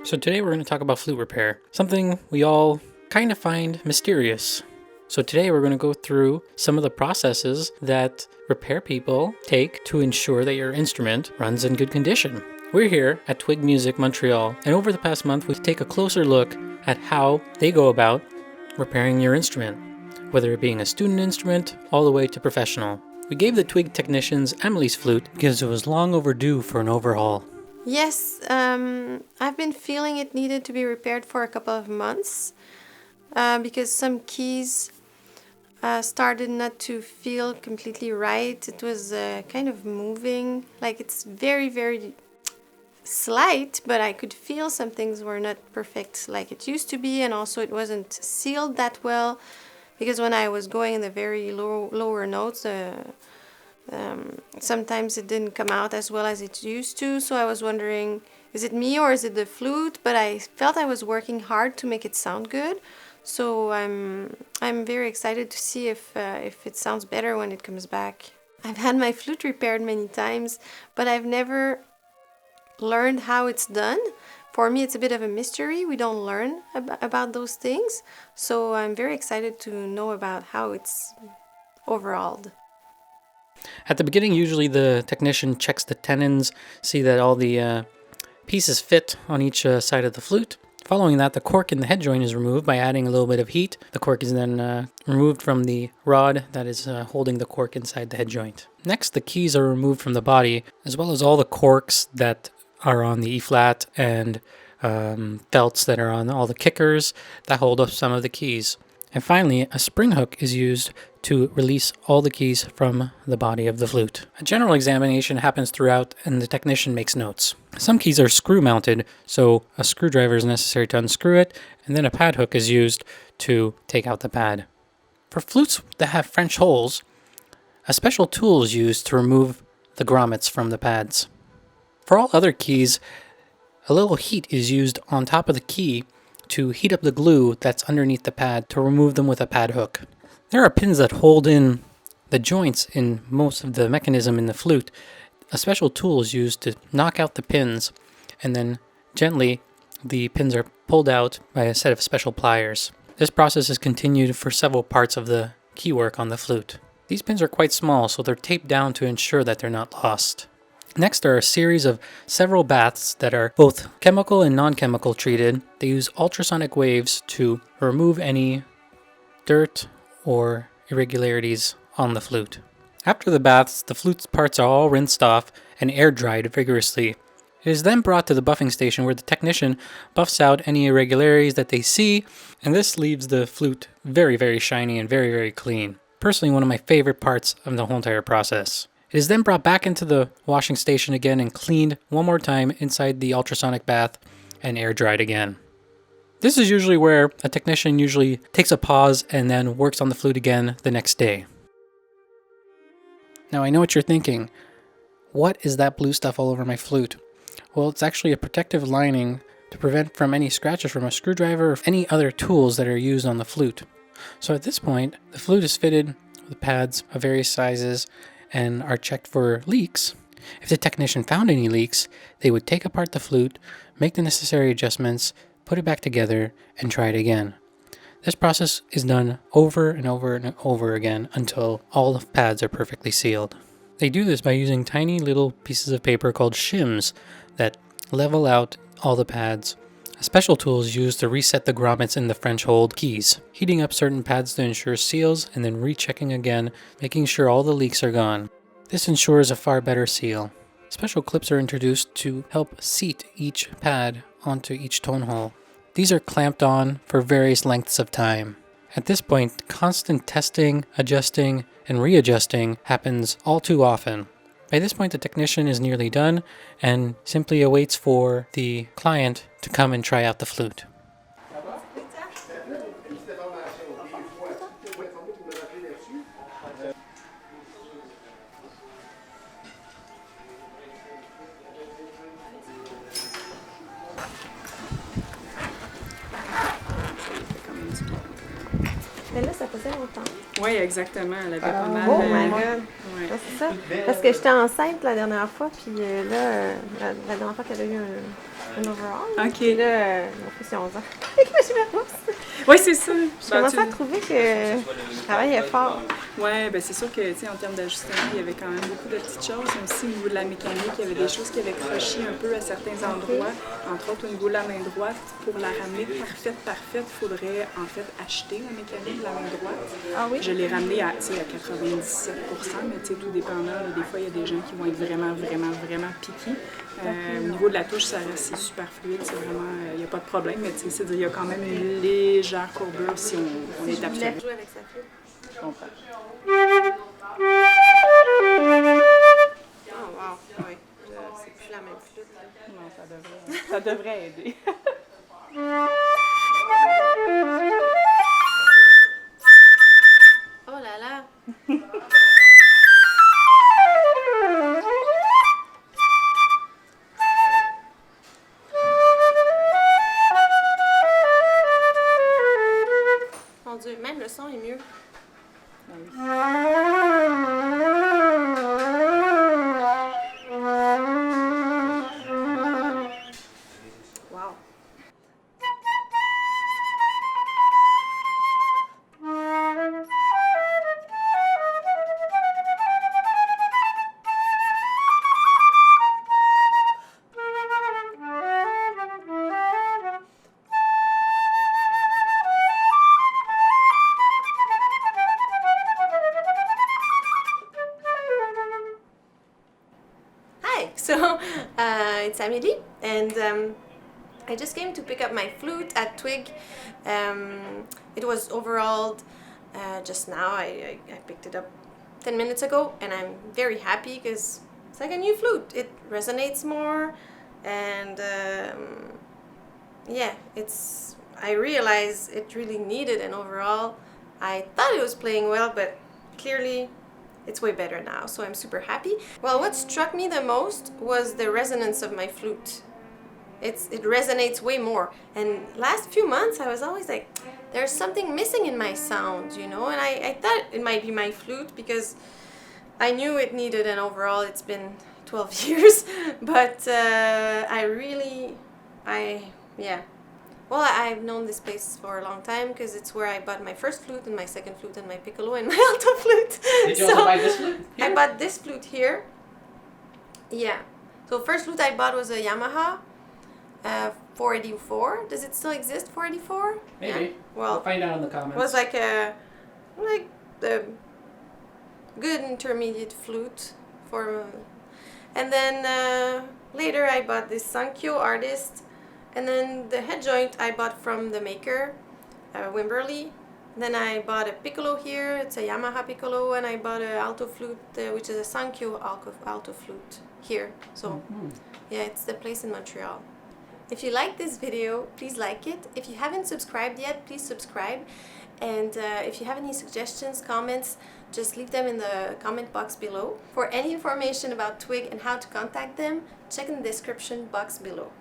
So today we're going to talk about flute repair, something we all kind of find mysterious. So today we're going to go through some of the processes that repair people take to ensure that your instrument runs in good condition. We're here at Twigg Musique, Montreal, and over the past month we take a closer look at how they go about repairing your instrument, whether it being a student instrument all the way to professional. We gave the Twigg technicians Emily's flute because it was long overdue for an overhaul. Yes, I've been feeling it needed to be repaired for a couple of months because some keys started not to feel completely right. It was kind of moving, like it's very, very slight, but I could feel some things were not perfect like it used to be, and also it wasn't sealed that well because when I was going in the very lower notes, sometimes it didn't come out as well as it used to, so I was wondering, is it me or is it the flute? But I felt I was working hard to make it sound good, so I'm very excited to see if it sounds better when it comes back. I've had my flute repaired many times, but I've never learned how it's done. For me, it's a bit of a mystery. We don't learn about those things, so I'm very excited to know about how it's overhauled. At the beginning, usually the technician checks the tenons, see that all the pieces fit on each side of the flute. Following that, the cork in the head joint is removed by adding a little bit of heat. The cork is then removed from the rod that is holding the cork inside the head joint. Next, the keys are removed from the body, as well as all the corks that are on the E-flat and felts that are on all the kickers that hold up some of the keys. And finally, a spring hook is used to release all the keys from the body of the flute. A general examination happens throughout and the technician makes notes. Some keys are screw mounted, so a screwdriver is necessary to unscrew it, and then a pad hook is used to take out the pad. For flutes that have French holes, a special tool is used to remove the grommets from the pads. For all other keys, a little heat is used on top of the key to heat up the glue that's underneath the pad to remove them with a pad hook. There are pins that hold in the joints in most of the mechanism in the flute. A special tool is used to knock out the pins, and then gently the pins are pulled out by a set of special pliers. This process is continued for several parts of the keywork on the flute. These pins are quite small, so they're taped down to ensure that they're not lost. Next are a series of several baths that are both chemical and non-chemical treated. They use ultrasonic waves to remove any dirt or irregularities on the flute. After the baths, the flute's parts are all rinsed off and air dried vigorously. It is then brought to the buffing station where the technician buffs out any irregularities that they see, and this leaves the flute very, very shiny and very, very clean. Personally, one of my favorite parts of the whole entire process. It is then brought back into the washing station again and cleaned one more time inside the ultrasonic bath and air dried again. This is usually where a technician usually takes a pause and then works on the flute again the next day. Now I know what you're thinking. What is that blue stuff all over my flute? Well, it's actually a protective lining to prevent from any scratches from a screwdriver or any other tools that are used on the flute. So at this point, the flute is fitted with pads of various sizes and are checked for leaks. If the technician found any leaks, they would take apart the flute, make the necessary adjustments, put it back together, and try it again. This process is done over and over and over again until all the pads are perfectly sealed. They do this by using tiny little pieces of paper called shims that level out all the pads. A special tool is used to reset the grommets in the French hold keys, heating up certain pads to ensure seals and then rechecking again, making sure all the leaks are gone. This ensures a far better seal. Special clips are introduced to help seat each pad onto each tone hole. These are clamped on for various lengths of time. At this point, constant testing, adjusting, and readjusting happens all too often. By this point, the technician is nearly done and simply awaits for the client to come and try out the flute. Mais là, ça faisait longtemps. Oui, exactement. Elle avait pas mal. Oh my God! Ouais. Ouais, c'est ça. Parce que j'étais enceinte la dernière fois, puis là, la dernière fois qu'elle a eu un overall. OK. Puis là, mon fils a 11 ans. J'ai ma bourse. Oui, c'est ça. Je commençais à trouver que je travaillais fort. Ouais, ben c'est sûr que, tu sais, en termes d'ajustement, il y avait quand même beaucoup de petites choses. Même si au niveau de la mécanique, il y avait des choses qui avaient croché un peu à certains endroits. Entre autres, au niveau de la main droite, pour la ramener parfaite, il faudrait en fait acheter la mécanique de la main droite. Ah oui? Je l'ai ramenée à, tu sais, à 97%, mais tu sais, tout dépendant. Là, des fois, il y a des gens qui vont être vraiment piqués. Au niveau de la touche, ça reste c'est super fluide, c'est vraiment, il n'y a pas de problème, mais tu sais, il y a quand même une légère courbure si on est habitué. Jouer avec sa flûte. Je comprends. Oh wow, oui. C'est plus la même flûte. Là. Non, ça devrait aider. Oh là là! Mon Dieu, même le son est mieux. Wow. Hi, so it's Amélie, and I just came to pick up my flute at Twigg. It was overhauled just now. I picked it up 10 minutes ago, and I'm very happy because it's like a new flute. It resonates more, and yeah, I realized it really needed an overhaul. I thought it was playing well, but clearly it's way better now, so I'm super happy. Well, what struck me the most was the resonance of my flute. It resonates way more. And last few months I was always like, there's something missing in my sound, you know, and I thought it might be my flute because I knew it needed an overhaul. It's been 12 years, but well, I've known this place for a long time because it's where I bought my first flute and my second flute and my piccolo and my alto flute. Did you also buy this flute? I bought this flute here. Yeah. So first flute I bought was a Yamaha 484. Does it still exist, 484? Maybe. Yeah. Well, I'll find out in the comments. it was like the good intermediate flute for, and then later I bought this Sankyo artist. And then the head joint I bought from the maker, Wimberley. Then I bought a piccolo here, it's a Yamaha piccolo, and I bought an alto flute, which is a Sankyo alto flute here. So yeah, it's the place in Montreal. If you like this video, please like it. If you haven't subscribed yet, please subscribe. And if you have any suggestions, comments, just leave them in the comment box below. For any information about Twigg and how to contact them, check in the description box below.